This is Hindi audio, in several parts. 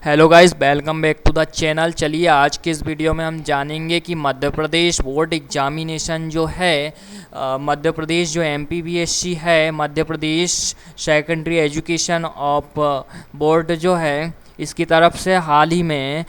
Hello guys, welcome back to the channel. चलिए आज के इस वीडियो में हम जानेंगे कि मध्य प्रदेश बोर्ड एग्जामिनेशन जो है मध्य प्रदेश जो एमपीवीएससी है, Madhya Pradesh secondary education of board जो है, इसकी तरफ से हाल ही में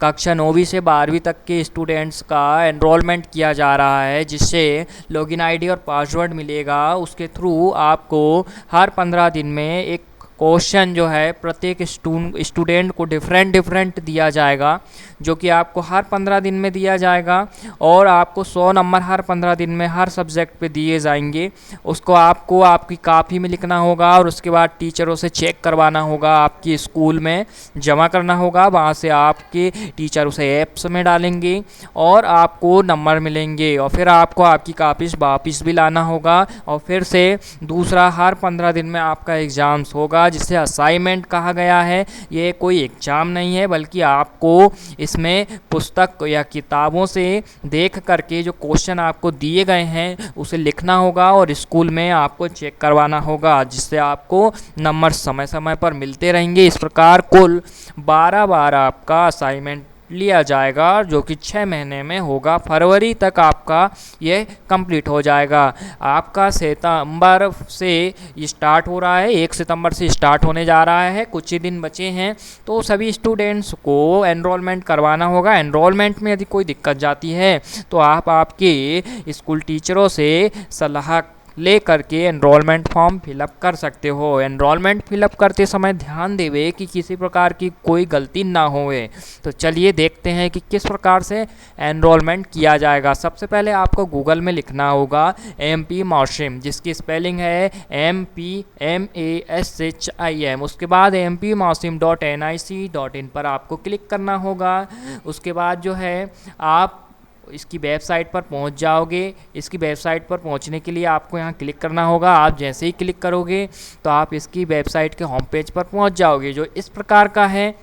कक्षा 9वीं से 12वीं तक के स्टूडेंट्स का एनरोलमेंट किया जा रहा है, जिससे लॉगिन आईडी और पासवर्ड मिलेगा। उसके थ्रू आपको हर 15 दिन में एक क्वेश्चन जो है प्रत्येक स्टूडेंट को डिफरेंट दिया जाएगा, जो कि आपको हर 15 दिन में दिया जाएगा और आपको 100 नंबर हर 15 दिन में हर सब्जेक्ट पे दिए जाएंगे। उसको आपको आपकी कापी में लिखना होगा और उसके बाद टीचरों से चेक करवाना होगा, आपकी स्कूल में जमा करना होगा। वहाँ से आपके टीचर उसे ऐप्स में डालेंगे और आपको नंबर मिलेंगे और फिर आपको आपकी कापी वापस भी लाना होगा और फिर से दूसरा हर 15 दिन में आपका एग्ज़ाम्स होगा, जिसे असाइनमेंट कहा गया है। ये कोई एग्ज़ाम नहीं है, बल्कि आपको इसमें पुस्तक या किताबों से देख करके जो क्वेश्चन आपको दिए गए हैं उसे लिखना होगा और स्कूल में आपको चेक करवाना होगा, जिससे आपको नंबर समय समय पर मिलते रहेंगे। इस प्रकार कुल 12 बार आपका असाइनमेंट लिया जाएगा, जो कि 6 महीने में होगा। फरवरी तक आपका ये कंप्लीट हो जाएगा। आपका सितंबर से स्टार्ट हो रहा है, 1 सितंबर से स्टार्ट होने जा रहा है। कुछ ही दिन बचे हैं, तो सभी स्टूडेंट्स को एनरोलमेंट करवाना होगा। एनरोलमेंट में यदि कोई दिक्कत जाती है तो आप आपके स्कूल टीचरों से सलाह ले करके एनरोलमेंट फॉर्म फिलअप कर सकते हो। एनरोलमेंट फिलअप करते समय ध्यान देवे कि किसी प्रकार की कोई गलती ना होवे। तो चलिए देखते हैं कि किस प्रकार से एनरोलमेंट किया जाएगा। सबसे पहले आपको गूगल में लिखना होगा MP मॉसिम, जिसकी स्पेलिंग है MPMASHIM। उसके बाद mpmossim.nic.in पर आपको क्लिक करना होगा। उसके बाद जो है आप इसकी वेबसाइट पर पहुंच जाओगे। इसकी वेबसाइट पर पहुंचने के लिए आपको यहाँ क्लिक करना होगा। आप जैसे ही क्लिक करोगे तो आप इसकी वेबसाइट के होम पेज पर पहुंच जाओगे, जो इस प्रकार का है।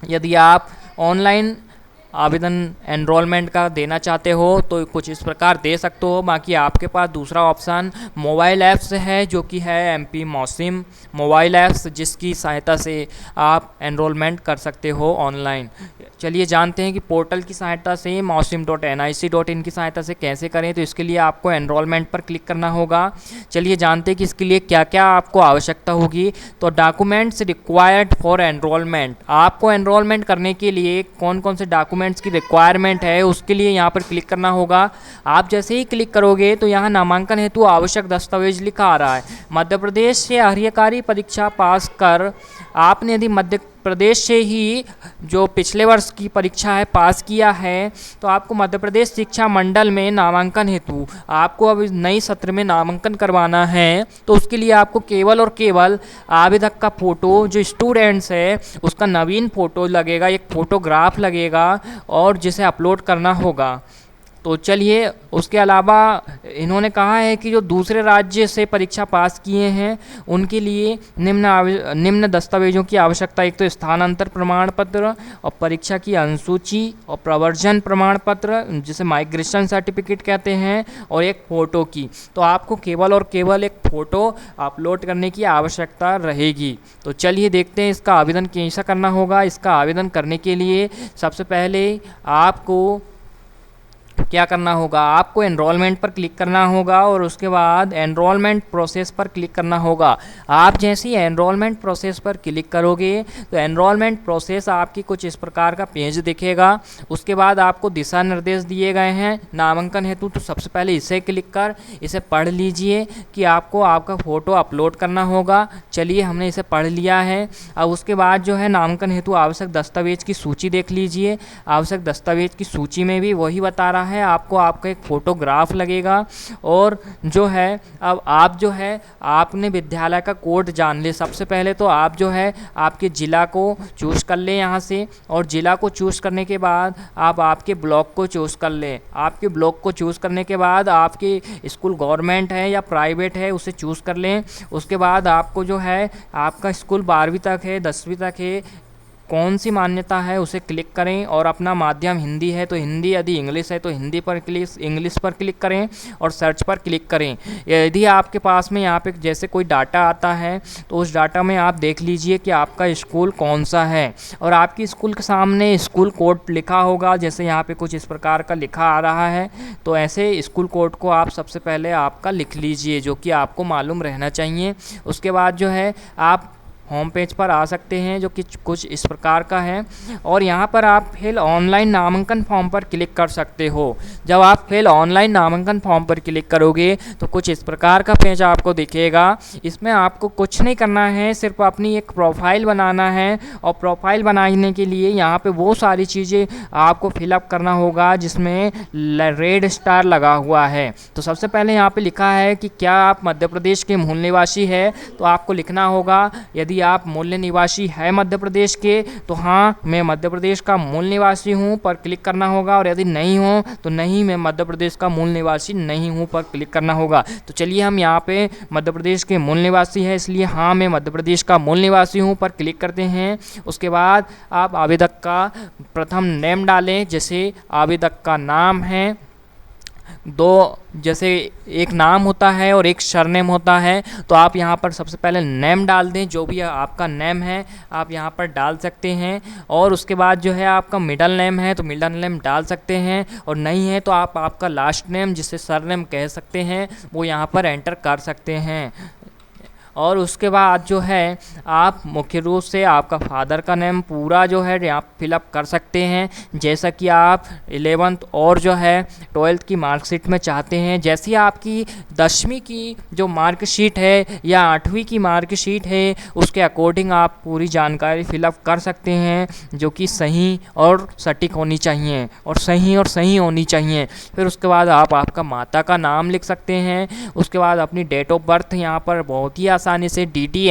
यदि आप ऑनलाइन आवेदन एनरोलमेंट का देना चाहते हो तो कुछ इस प्रकार दे सकते हो। बाकी आपके पास दूसरा ऑप्शन मोबाइल ऐप्स है, जो कि है MP मॉसिम मोबाइल ऐप्स, जिसकी सहायता से आप एनरोलमेंट कर सकते हो ऑनलाइन। चलिए जानते हैं कि पोर्टल की सहायता से mossim.nic.in की सहायता से कैसे करें। तो इसके लिए आपको एनरोलमेंट पर क्लिक करना होगा। चलिए जानते हैं कि इसके लिए क्या क्या आपको आवश्यकता होगी। तो डॉक्यूमेंट्स रिक्वायर्ड फॉर एनरोलमेंट, आपको एनरोलमेंट करने के लिए कौन कौन से डॉक्यूमेंट्स की रिक्वायरमेंट है उसके लिए यहाँ पर क्लिक करना होगा। आप जैसे ही क्लिक करोगे तो यहाँ नामांकन हेतु आवश्यक दस्तावेज लिखा आ रहा है। मध्य प्रदेश से कार्यकारी परीक्षा पास कर, आपने यदि मध्य प्रदेश से ही जो पिछले वर्ष की परीक्षा है पास किया है, तो आपको मध्य प्रदेश शिक्षा मंडल में नामांकन हेतु आपको अब नई सत्र में नामांकन करवाना है। तो उसके लिए आपको केवल और केवल आवेदक का फ़ोटो, जो स्टूडेंट्स है उसका नवीन फ़ोटो लगेगा, एक फ़ोटोग्राफ लगेगा और जिसे अपलोड करना होगा। तो चलिए, उसके अलावा इन्होंने कहा है कि जो दूसरे राज्य से परीक्षा पास किए हैं उनके लिए निम्न दस्तावेजों की आवश्यकता। एक तो स्थानांतर प्रमाण पत्र और परीक्षा की अनुसूची और प्रवर्जन प्रमाण पत्र, जिसे माइग्रेशन सर्टिफिकेट कहते हैं, और एक फ़ोटो की। तो आपको केवल और केवल एक फ़ोटो अपलोड करने की आवश्यकता रहेगी। तो चलिए देखते हैं इसका आवेदन कैसा करना होगा। इसका आवेदन करने के लिए सबसे पहले आपको क्या करना होगा, आपको एनरोलमेंट पर क्लिक करना होगा और उसके बाद एनरोलमेंट प्रोसेस पर क्लिक करना होगा। आप जैसे ही एनरोलमेंट प्रोसेस पर क्लिक करोगे तो एनरोलमेंट प्रोसेस आपकी कुछ इस प्रकार का पेज दिखेगा। उसके बाद आपको दिशा निर्देश दिए गए हैं नामांकन हेतु। तो सबसे पहले इसे क्लिक कर इसे पढ़ लीजिए कि आपको आपका फ़ोटो अपलोड करना होगा। चलिए, हमने इसे पढ़ लिया है। अब उसके बाद जो है नामांकन हेतु आवश्यक दस्तावेज की सूची देख लीजिए। आवश्यक दस्तावेज की सूची में भी वही बता रहा है, आपको आपका एक फ़ोटोग्राफ लगेगा और जो है अब आप जो है आपने विद्यालय का कोड जान ले। सबसे पहले तो आप जो है आपके ज़िला को चूज़ कर लें यहाँ से, और ज़िला को चूज़ करने के बाद आप आपके ब्लॉक को चूज़ कर लें। आपके ब्लॉक को चूज़ करने के बाद आपके स्कूल गवर्नमेंट है या प्राइवेट है उसे चूज़ कर लें। उसके बाद आपको जो है आपका स्कूल 12वीं तक है, 10वीं तक है, कौन सी मान्यता है उसे क्लिक करें, और अपना माध्यम हिंदी है तो हिंदी, यदि इंग्लिश है तो हिंदी पर इंग्लिश पर क्लिक करें और सर्च पर क्लिक करें। यदि आपके पास में यहाँ पे जैसे कोई डाटा आता है तो उस डाटा में आप देख लीजिए कि आपका स्कूल कौन सा है, और आपकी स्कूल के सामने स्कूल कोड लिखा होगा। जैसे यहाँ पे कुछ इस प्रकार का लिखा आ रहा है, तो ऐसे स्कूल कोड को आप सबसे पहले आपका लिख लीजिए, जो कि आपको मालूम रहना चाहिए। उसके बाद जो है आप होम पेज पर आ सकते हैं, जो कि कुछ इस प्रकार का है, और यहाँ पर आप फिल ऑनलाइन नामांकन फॉर्म पर क्लिक कर सकते हो। जब आप फिल ऑनलाइन नामांकन फॉर्म पर क्लिक करोगे तो कुछ इस प्रकार का पेज आपको दिखेगा। इसमें आपको कुछ नहीं करना है, सिर्फ अपनी एक प्रोफाइल बनाना है, और प्रोफाइल बनाने के लिए यहाँ पे वो सारी चीज़ें आपको फिलअप करना होगा जिसमें रेड स्टार लगा हुआ है। तो सबसे पहले यहाँ पे लिखा है कि क्या आप मध्य प्रदेश के मूल निवासी है, तो आपको लिखना होगा यदि आप मूल निवासी है मध्य प्रदेश के तो हाँ मैं मध्य प्रदेश का मूल निवासी हूँ पर क्लिक करना होगा, और यदि नहीं हो तो नहीं मैं मध्य प्रदेश का मूल निवासी नहीं हूँ पर क्लिक करना होगा। तो चलिए हम यहाँ पे मध्य प्रदेश के मूल निवासी है, इसलिए हाँ मैं मध्य प्रदेश का मूल निवासी हूँ पर क्लिक करते हैं। उसके बाद आप आवेदक का प्रथम नेम डालें, जैसे आवेदक का नाम है, दो जैसे एक नाम होता है और एक सरनेम होता है, तो आप यहाँ पर सबसे पहले नेम डाल दें, जो भी आपका नेम है आप यहाँ पर डाल सकते हैं। और उसके बाद जो है आपका मिडल नेम है तो मिडल नेम डाल सकते हैं, और नहीं है तो आप आपका लास्ट नेम जिसे सरनेम कह सकते हैं वो यहाँ पर एंटर कर सकते हैं। और उसके बाद जो है आप मुख्य रूप से आपका फादर का नेम पूरा जो है यहाँ फिलअप कर सकते हैं, जैसा कि आप 11th और जो है 12th की मार्कशीट में चाहते हैं। जैसी आपकी 10वीं की जो मार्कशीट है या 8वीं की मार्कशीट है उसके अकॉर्डिंग आप पूरी जानकारी फिलअप कर सकते हैं, जो कि सही और सटीक होनी चाहिए और सही होनी चाहिए। फिर उसके बाद आप आपका माता का नाम लिख सकते हैं। उसके बाद अपनी डेट ऑफ बर्थ यहाँ पर बहुत ही आसानी से DD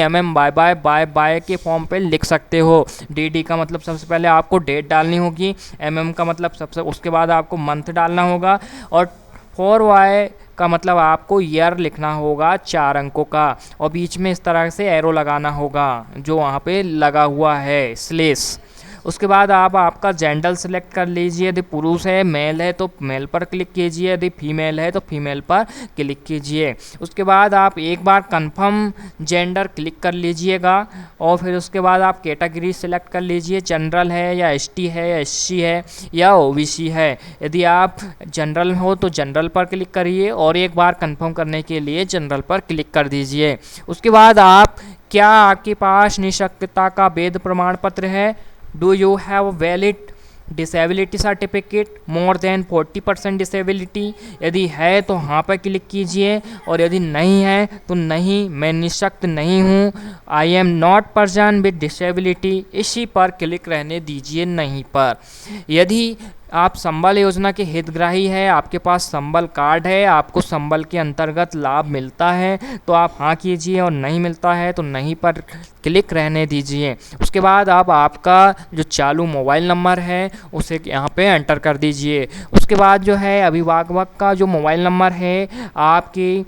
बाय के फॉर्म पे लिख सकते हो। DD का मतलब सबसे पहले आपको डेट डालनी होगी, MM का मतलब सबसे उसके बाद आपको मंथ डालना होगा, और 4Y का मतलब आपको ईयर लिखना होगा 4 अंकों का, और बीच में इस तरह से एरो लगाना होगा जो वहाँ पे लगा हुआ है स्लेश। उसके बाद आप आपका जेंडर सेलेक्ट कर लीजिए, यदि पुरुष है मेल है तो मेल पर क्लिक कीजिए, यदि फीमेल है तो फीमेल पर क्लिक कीजिए। उसके बाद आप एक बार कंफर्म जेंडर क्लिक कर लीजिएगा, और फिर उसके बाद आप कैटेगरी सेलेक्ट कर लीजिए, जनरल है या ST है या SC है या OBC है। यदि आप जनरल हो तो जनरल पर क्लिक करिए, और एक बार कंफर्म करने के लिए जनरल पर क्लिक कर दीजिए। उसके बाद आप क्या आपके पास निःशक्तता का वैध प्रमाण पत्र है, do you have valid disability certificate more than 40% disability, यदि है तो हाँ पर क्लिक कीजिए, और यदि नहीं है तो नहीं मैं निःशक्त नहीं हूँ, I am not person with disability, इसी पर क्लिक रहने दीजिए नहीं पर। यदि आप संबल योजना के हितग्राही है, आपके पास संबल कार्ड है, आपको संबल के अंतर्गत लाभ मिलता है तो आप हाँ कीजिए, और नहीं मिलता है तो नहीं पर क्लिक रहने दीजिए। उसके बाद आप आपका जो चालू मोबाइल नंबर है उसे यहाँ पे एंटर कर दीजिए। उसके बाद जो है अभिभावक का जो मोबाइल नंबर है आपकी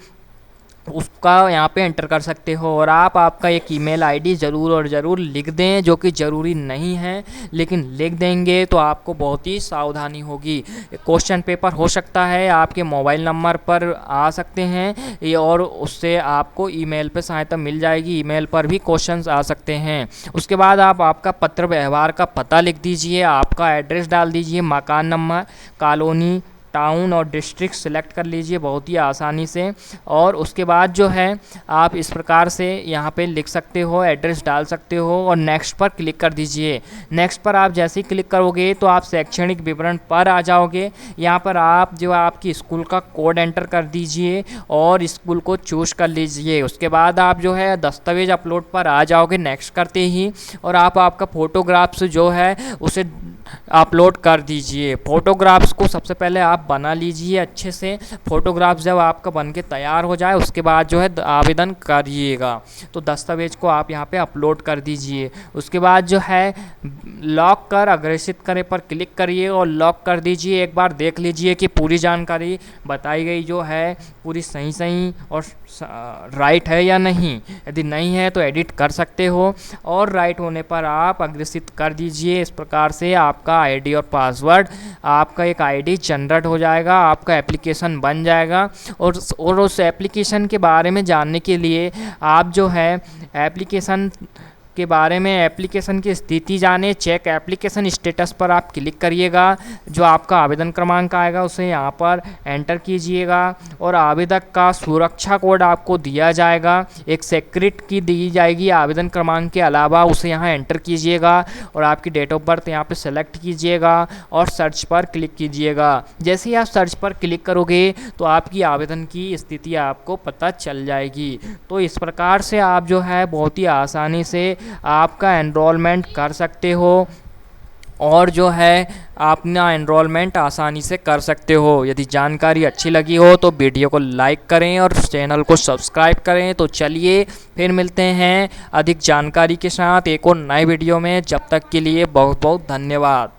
उसका यहाँ पे एंटर कर सकते हो, और आप आपका एक ईमेल आईडी ज़रूर और ज़रूर लिख दें, जो कि ज़रूरी नहीं है लेकिन लिख देंगे तो आपको बहुत ही सावधानी होगी। क्वेश्चन पेपर हो सकता है आपके मोबाइल नंबर पर आ सकते हैं ये, और उससे आपको ईमेल पे सहायता मिल जाएगी, ईमेल पर भी क्वेश्चंस आ सकते हैं। उसके बाद आप आपका पत्र व्यवहार का पता लिख दीजिए, आपका एड्रेस डाल दीजिए, मकान नंबर, कॉलोनी, टाउन और डिस्ट्रिक्ट सेलेक्ट कर लीजिए बहुत ही आसानी से। और उसके बाद जो है आप इस प्रकार से यहाँ पे लिख सकते हो, एड्रेस डाल सकते हो, और नेक्स्ट पर क्लिक कर दीजिए। नेक्स्ट पर आप जैसे ही क्लिक करोगे तो आप शैक्षणिक विवरण पर आ जाओगे। यहाँ पर आप जो आपकी स्कूल का कोड एंटर कर दीजिए और स्कूल को चूज़ कर लीजिए। उसके बाद आप जो है दस्तावेज अपलोड पर आ जाओगे नेक्स्ट करते ही, और आप आपका फ़ोटोग्राफ्स जो है उसे अपलोड कर दीजिए। फ़ोटोग्राफ्स को सबसे पहले आप बना लीजिए अच्छे से। फ़ोटोग्राफ जब आपका बन के तैयार हो जाए उसके बाद जो है आवेदन करिएगा। तो दस्तावेज को आप यहाँ पे अपलोड कर दीजिए। उसके बाद जो है लॉक कर अग्रेसित करें पर क्लिक करिए और लॉक कर दीजिए। एक बार देख लीजिए कि पूरी जानकारी बताई गई जो है पूरी सही और राइट है या नहीं। यदि नहीं है तो एडिट कर सकते हो और राइट होने पर आप अग्रेसित कर दीजिए। इस प्रकार से आपका आईडी और पासवर्ड, आपका एक आईडी जनरेट हो जाएगा, आपका एप्लीकेशन बन जाएगा। और उस एप्लीकेशन के बारे में जानने के लिए आप जो है एप्लीकेशन के बारे में, एप्लीकेशन की स्थिति जाने, चेक एप्लीकेशन स्टेटस पर आप क्लिक करिएगा। जो आपका आवेदन क्रमांक आएगा उसे यहाँ पर एंटर कीजिएगा और आवेदक का सुरक्षा कोड आपको दिया जाएगा। एक सेक्रेट की दी जाएगी आवेदन क्रमांक के अलावा, उसे यहाँ एंटर कीजिएगा और आपकी डेट ऑफ बर्थ यहाँ पे सेलेक्ट कीजिएगा और सर्च पर क्लिक कीजिएगा। जैसे ही आप सर्च पर क्लिक करोगे तो आपकी आवेदन की स्थिति आपको पता चल जाएगी। तो इस प्रकार से आप जो है बहुत ही आसानी से आपका एनरोलमेंट कर सकते हो और जो है अपना एनरोलमेंट आसानी से कर सकते हो। यदि जानकारी अच्छी लगी हो तो वीडियो को लाइक करें और चैनल को सब्सक्राइब करें। तो चलिए फिर मिलते हैं अधिक जानकारी के साथ एक और नए वीडियो में। जब तक के लिए बहुत बहुत धन्यवाद।